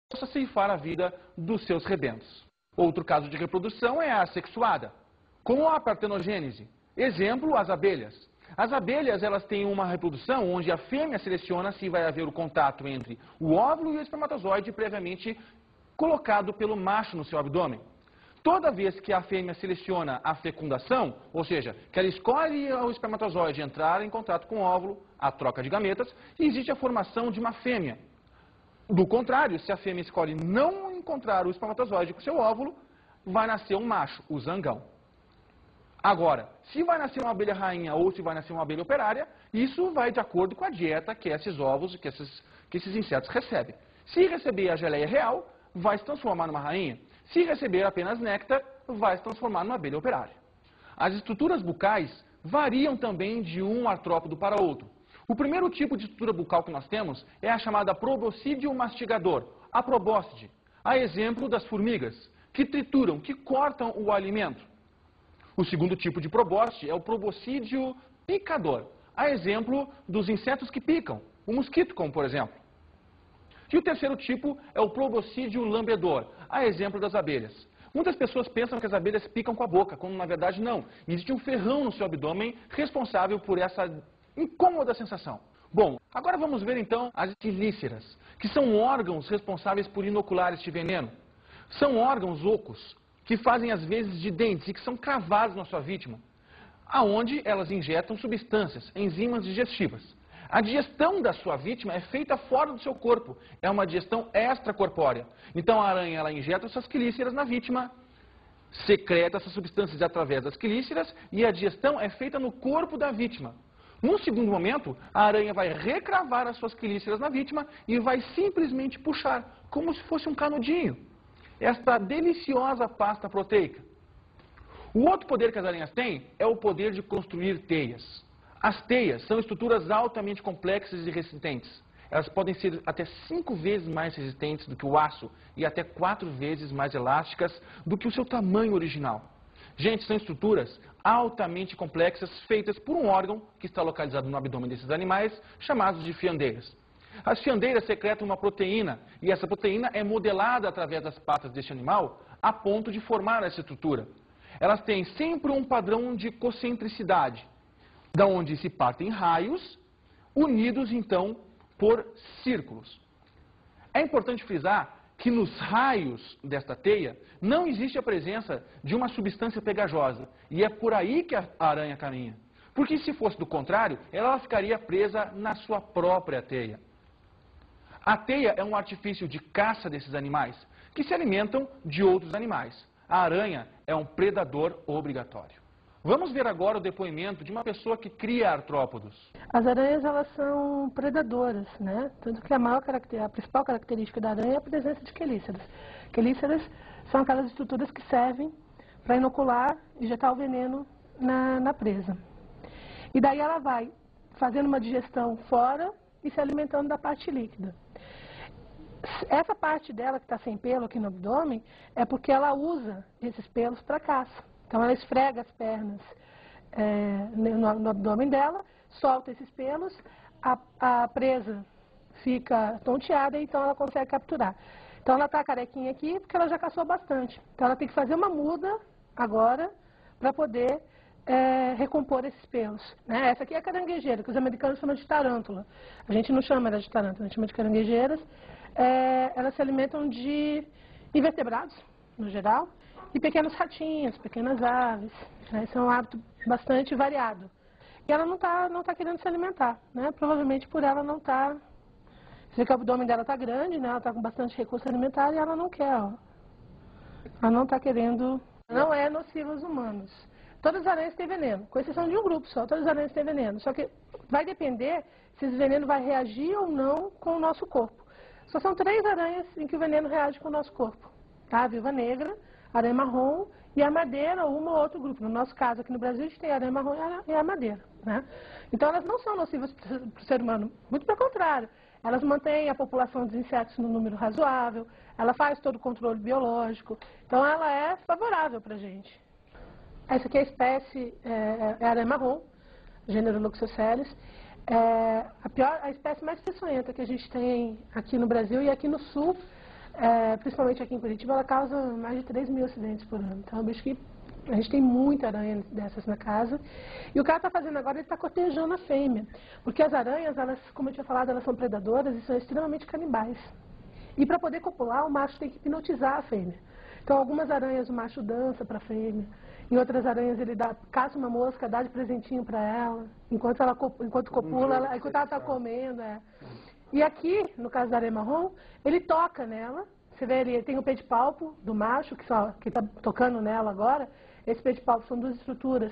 possa ceifar a vida dos seus rebentos. Outro caso de reprodução é a assexuada, como a partenogênese. Exemplo, as abelhas. As abelhas, elas têm uma reprodução onde a fêmea seleciona se vai haver o contato entre o óvulo e o espermatozoide previamente colocado pelo macho no seu abdômen. Toda vez que a fêmea seleciona a fecundação, ou seja, que ela escolhe o espermatozoide entrar em contato com o óvulo, a troca de gametas, existe a formação de uma fêmea. Do contrário, se a fêmea escolhe não encontrar o espermatozoide com seu óvulo, vai nascer um macho, o zangão. Agora, se vai nascer uma abelha rainha ou se vai nascer uma abelha operária, isso vai de acordo com a dieta que esses ovos, que esses insetos recebem. Se receber a geleia real, vai se transformar numa rainha. Se receber apenas néctar, vai se transformar numa abelha operária. As estruturas bucais variam também de um artrópodo para outro. O primeiro tipo de estrutura bucal que nós temos é a chamada proboscídeo mastigador, a probóscide, a exemplo das formigas, que trituram, que cortam o alimento. O segundo tipo de probóscide é o proboscídeo picador, a exemplo dos insetos que picam, o mosquito, como por exemplo. E o terceiro tipo é o proboscídeo lambedor, a exemplo das abelhas. Muitas pessoas pensam que as abelhas picam com a boca, quando na verdade não. Existe um ferrão no seu abdômen responsável por essa incômoda sensação. Bom, agora vamos ver então as quelíceras, que são órgãos responsáveis por inocular este veneno. São órgãos ocos, que fazem às vezes de dentes e que são cravados na sua vítima, aonde elas injetam substâncias, enzimas digestivas. A digestão da sua vítima é feita fora do seu corpo, é uma digestão extracorpórea. Então a aranha ela injeta essas quelíceras na vítima, secreta essas substâncias através das quelíceras e a digestão é feita no corpo da vítima. Num segundo momento, a aranha vai recravar as suas quelíceras na vítima e vai simplesmente puxar, como se fosse um canudinho, esta deliciosa pasta proteica. O outro poder que as aranhas têm é o poder de construir teias. As teias são estruturas altamente complexas e resistentes. Elas podem ser até 5 vezes mais resistentes do que o aço e até 4 vezes mais elásticas do que o seu tamanho original. Gente, são estruturas altamente complexas feitas por um órgão que está localizado no abdômen desses animais, chamados de fiandeiras. As fiandeiras secretam uma proteína e essa proteína é modelada através das patas deste animal a ponto de formar essa estrutura. Elas têm sempre um padrão de concentricidade, da onde se partem raios, unidos então por círculos. É importante frisar que nos raios desta teia não existe a presença de uma substância pegajosa, e é por aí que a aranha caminha. Porque se fosse do contrário, ela ficaria presa na sua própria teia. A teia é um artifício de caça desses animais, que se alimentam de outros animais. A aranha é um predador obrigatório. Vamos ver agora o depoimento de uma pessoa que cria artrópodos. As aranhas, elas são predadoras, né? Tanto que a principal característica da aranha é a presença de quelíceras. Quelíceras são aquelas estruturas que servem para inocular, injetar o veneno na presa. E daí ela vai fazendo uma digestão fora e se alimentando da parte líquida. Essa parte dela que está sem pelo aqui no abdômen é porque ela usa esses pelos para caça. Então ela esfrega as pernas no abdômen dela, solta esses pelos, a presa fica tonteada e então ela consegue capturar. Então ela está carequinha aqui porque ela já caçou bastante. Então ela tem que fazer uma muda agora para poder recompor esses pelos. Né? Essa aqui é a caranguejeira, que os americanos chamam de tarântula. A gente não chama ela de tarântula, a gente chama de caranguejeiras. Elas se alimentam de invertebrados, no geral, e pequenos ratinhos, pequenas aves. Né? Isso é um hábito bastante variado. E ela não tá querendo se alimentar, né? Provavelmente por ela não estar... Você vê que o abdômen dela está grande, né? Ela está com bastante recurso alimentar e ela não quer, ó. Ela não está querendo... Não é nociva aos humanos. Todas as aranhas têm veneno, com exceção de um grupo só. Todas as aranhas têm veneno. Só que vai depender se esse veneno vai reagir ou não com o nosso corpo. Só são 3 aranhas em que o veneno reage com o nosso corpo. Tá? A viúva negra, a aranha marrom e a madeira ou um ou outro grupo. No nosso caso, aqui no Brasil, a gente tem a aranha marrom e a madeira. Né? Então, elas não são nocivas para o ser humano. Muito pelo contrário. Elas mantêm a população dos insetos no número razoável, ela faz todo o controle biológico. Então, ela é favorável para a gente. Essa aqui é a espécie, é a aranha marrom, gênero Loxosceles. A espécie mais peçonhenta que a gente tem aqui no Brasil e aqui no sul principalmente aqui em Curitiba, ela causa mais de 3 mil acidentes por ano. Então é um bicho que a gente tem muita aranha dessas na casa. E o que ela está fazendo agora, ele está cortejando a fêmea. Porque as aranhas, elas, como eu tinha falado, elas são predadoras e são extremamente canibais. E para poder copular, o macho tem que hipnotizar a fêmea. Então, algumas aranhas o macho dança para a fêmea. Em outras aranhas ele caça uma mosca, dá de presentinho para ela. Enquanto copula, enquanto ela está comendo. E aqui, no caso da aranha marrom, ele toca nela. Você vê, ele tem o pé de palpo do macho, que está tocando nela agora. Esse pé de palpo são duas estruturas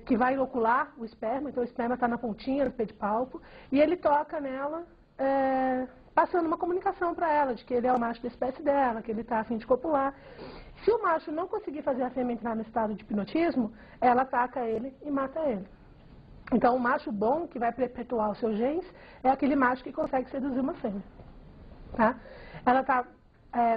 que vai inocular o esperma. Então, o esperma está na pontinha do pé de palpo. E ele toca nela, passando uma comunicação para ela, de que ele é o macho da espécie dela, que ele está a fim de copular. Se o macho não conseguir fazer a fêmea entrar no estado de hipnotismo, ela ataca ele e mata ele. Então, o macho bom, que vai perpetuar os seus genes, é aquele macho que consegue seduzir uma fêmea. Tá? Ela está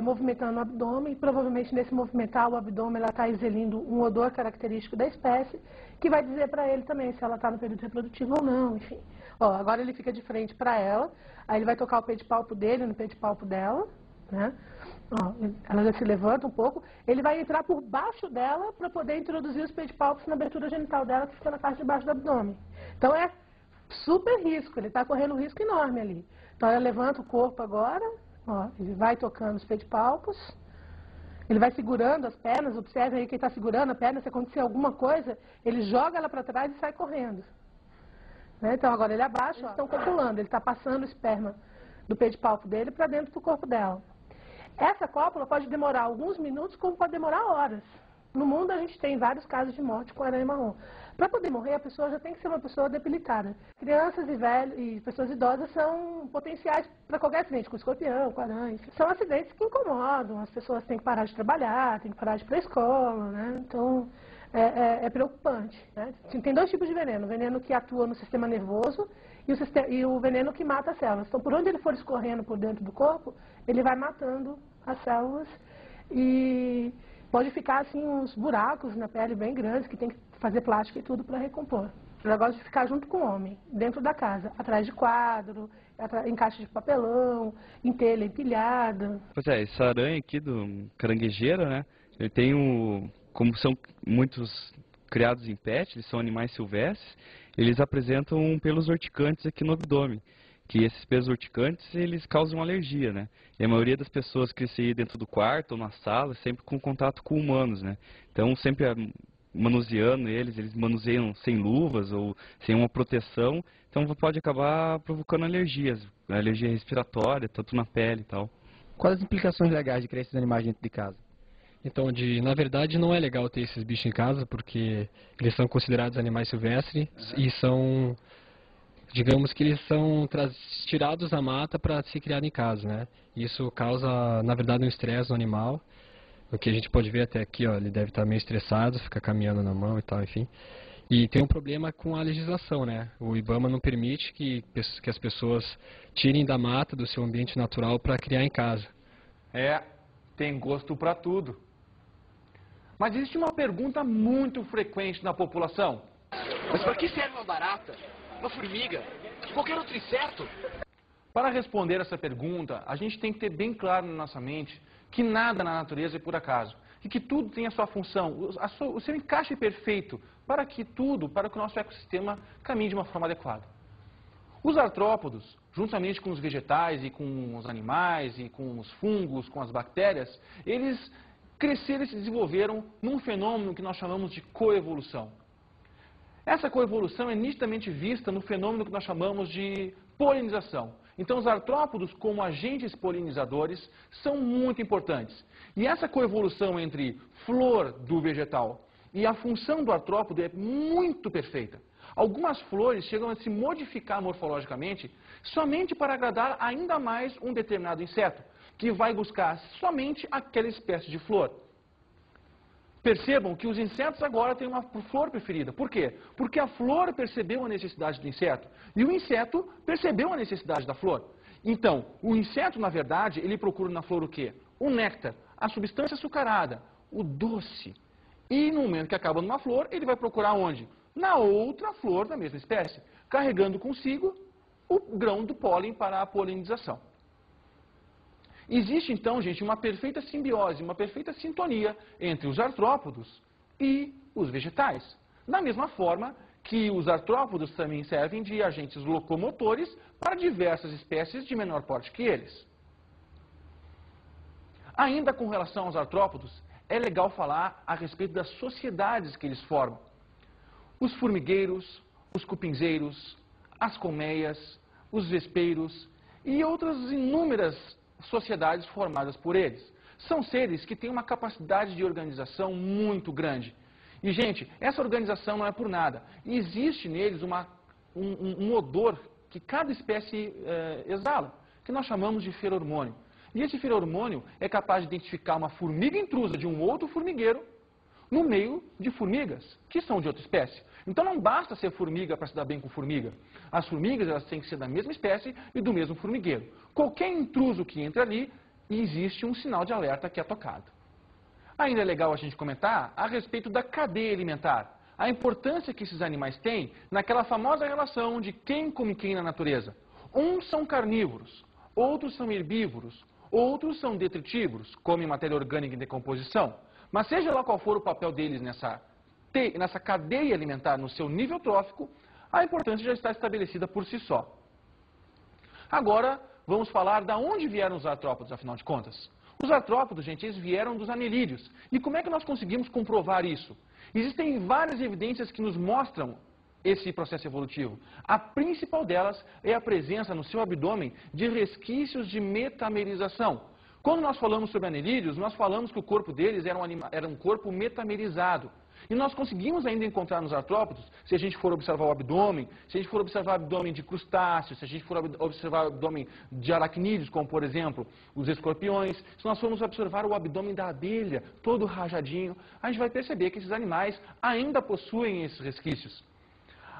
movimentando o abdômen, e provavelmente nesse movimentar o abdômen ela está exelindo um odor característico da espécie, que vai dizer para ele também se ela está no período reprodutivo ou não, enfim. Ó, agora ele fica de frente para ela, aí ele vai tocar o pé de palpo dele no pé de palpo dela, né? Ó, ela já se levanta um pouco, ele vai entrar por baixo dela para poder introduzir os pés de palpos na abertura genital dela, que fica na parte de baixo do abdômen. Então é super risco, ele está correndo um risco enorme ali. Então ela levanta o corpo agora, ó, ele vai tocando os pés de palpos, ele vai segurando as pernas, observe aí quem está segurando a perna, se acontecer alguma coisa, ele joga ela para trás e sai correndo. Né? Então agora ele abaixa, eles estão copulando, ele está passando o esperma do pé de palpo dele para dentro do corpo dela. Essa cópula pode demorar alguns minutos, como pode demorar horas. No mundo a gente tem vários casos de morte com aranha marrom. Para poder morrer, a pessoa já tem que ser uma pessoa debilitada. Crianças e velhos e pessoas idosas são potenciais para qualquer acidente, com escorpião, com aranha. São acidentes que incomodam, as pessoas têm que parar de trabalhar, têm que parar de ir para a escola, né? Então é preocupante. Né? Tem dois tipos de veneno, o veneno que atua no sistema nervoso e o veneno que mata as células. Então, por onde ele for escorrendo por dentro do corpo, ele vai matando as células e pode ficar assim uns buracos na pele bem grandes, que tem que fazer plástico e tudo para recompor. O negócio de ficar junto com o homem, dentro da casa, atrás de quadro, em caixa de papelão, em telha empilhada. Pois é, essa aranha aqui do caranguejeiro, né, ele tem como são muitos criados em pet, eles são animais silvestres, eles apresentam pelos urticantes aqui no abdômen. Que esses pelos urticantes, eles causam alergia, né? E a maioria das pessoas crescem dentro do quarto ou na sala, sempre com contato com humanos, né? Então, sempre manuseando eles manuseiam sem luvas ou sem uma proteção, então pode acabar provocando alergias, alergia respiratória, tanto na pele e tal. Quais as implicações legais de criar esses animais dentro de casa? Então, na verdade, não é legal ter esses bichos em casa, porque eles são considerados animais silvestres e são... Digamos que eles são tirados da mata para ser criados em casa, né? Isso causa, na verdade, um estresse no animal. O que a gente pode ver até aqui, ó, ele deve estar meio estressado, fica caminhando na mão e tal, enfim. E tem um problema com a legislação, né? O IBAMA não permite que as pessoas tirem da mata, do seu ambiente natural, para criar em casa. Tem gosto para tudo. Mas existe uma pergunta muito frequente na população. Mas para que serve uma barata? Uma formiga, qualquer outro inseto? Para responder essa pergunta, a gente tem que ter bem claro na nossa mente que nada na natureza é por acaso. E que tudo tem a sua função, o seu encaixe perfeito para que o nosso ecossistema caminhe de uma forma adequada. Os artrópodos, juntamente com os vegetais e com os animais e com os fungos, com as bactérias, eles cresceram e se desenvolveram num fenômeno que nós chamamos de coevolução. Essa coevolução é nitidamente vista no fenômeno que nós chamamos de polinização. Então, os artrópodos, como agentes polinizadores, são muito importantes. E essa coevolução entre flor do vegetal e a função do artrópodo é muito perfeita. Algumas flores chegam a se modificar morfologicamente somente para agradar ainda mais um determinado inseto, que vai buscar somente aquela espécie de flor. Percebam que os insetos agora têm uma flor preferida. Por quê? Porque a flor percebeu a necessidade do inseto e o inseto percebeu a necessidade da flor. Então, o inseto, na verdade, ele procura na flor o quê? O néctar, a substância açucarada, o doce. E no momento que acaba numa flor, ele vai procurar onde? Na outra flor da mesma espécie, carregando consigo o grão do pólen para a polinização. Existe então, gente, uma perfeita simbiose, uma perfeita sintonia entre os artrópodos e os vegetais. Da mesma forma que os artrópodos também servem de agentes locomotores para diversas espécies de menor porte que eles. Ainda com relação aos artrópodos, é legal falar a respeito das sociedades que eles formam. Os formigueiros, os cupinzeiros, as colmeias, os vespeiros e outras inúmeras sociedades formadas por eles. São seres que têm uma capacidade de organização muito grande. E, gente, essa organização não é por nada. Existe neles um odor que cada espécie exala, que nós chamamos de feromônio. E esse feromônio é capaz de identificar uma formiga intrusa de um outro formigueiro no meio de formigas, que são de outra espécie. Então não basta ser formiga para se dar bem com formiga. As formigas elas têm que ser da mesma espécie e do mesmo formigueiro. Qualquer intruso que entre ali, existe um sinal de alerta que é tocado. Ainda é legal a gente comentar a respeito da cadeia alimentar. A importância que esses animais têm naquela famosa relação de quem come quem na natureza. Uns são carnívoros, outros são herbívoros, outros são detritívoros, comem matéria orgânica em decomposição. Mas seja lá qual for o papel deles nessa cadeia alimentar, no seu nível trófico, a importância já está estabelecida por si só. Agora, vamos falar de onde vieram os artrópodos, afinal de contas. Os artrópodos, gente, eles vieram dos anelídeos. E como é que nós conseguimos comprovar isso? Existem várias evidências que nos mostram esse processo evolutivo. A principal delas é a presença no seu abdômen de resquícios de metamerização. Quando nós falamos sobre anelídeos, nós falamos que o corpo deles era um corpo metamerizado. E nós conseguimos ainda encontrar nos artrópodos, se a gente for observar o abdômen, se a gente for observar o abdômen de crustáceos, se a gente for observar o abdômen de aracnídeos, como por exemplo os escorpiões, se nós formos observar o abdômen da abelha, todo rajadinho, a gente vai perceber que esses animais ainda possuem esses resquícios.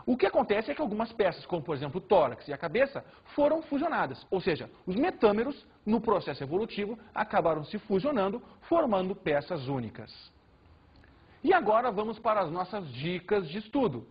O que acontece é que algumas peças, como por exemplo o tórax e a cabeça, foram fusionadas. Ou seja, os metâmeros, no processo evolutivo, acabaram se fusionando, formando peças únicas. E agora vamos para as nossas dicas de estudo.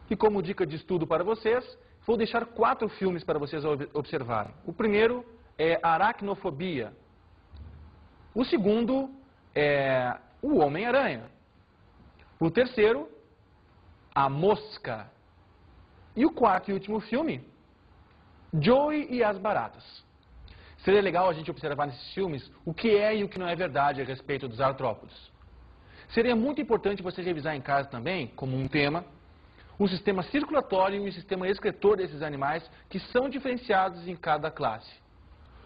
E como dica de estudo para vocês, vou deixar 4 filmes para vocês observarem. O primeiro é Aracnofobia. O segundo é O Homem-Aranha. O terceiro, A Mosca. E o quarto e último filme, Joey e as Baratas. Seria legal a gente observar nesses filmes o que é e o que não é verdade a respeito dos artrópodos. Seria muito importante você revisar em casa também, como um tema, o sistema circulatório e o sistema excretor desses animais, que são diferenciados em cada classe.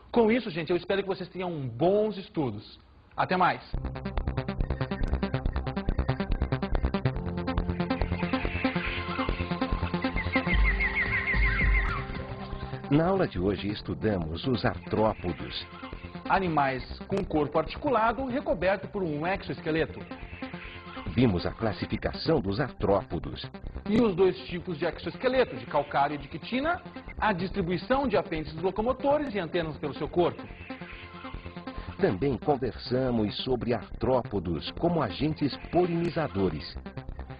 Com isso, gente, eu espero que vocês tenham bons estudos. Até mais! Na aula de hoje estudamos os artrópodos. Animais com corpo articulado recoberto por um exoesqueleto. Vimos a classificação dos artrópodos. E os 2 tipos de exoesqueleto, de calcário e de quitina, a distribuição de apêndices locomotores e antenas pelo seu corpo. Também conversamos sobre artrópodos como agentes polinizadores.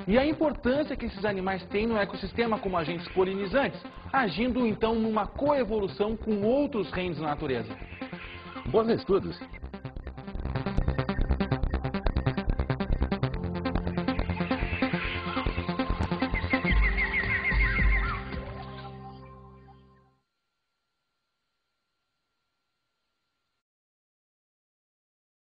E a importância que esses animais têm no ecossistema como agentes polinizantes, agindo então numa coevolução com outros reinos da natureza. Bons estudos!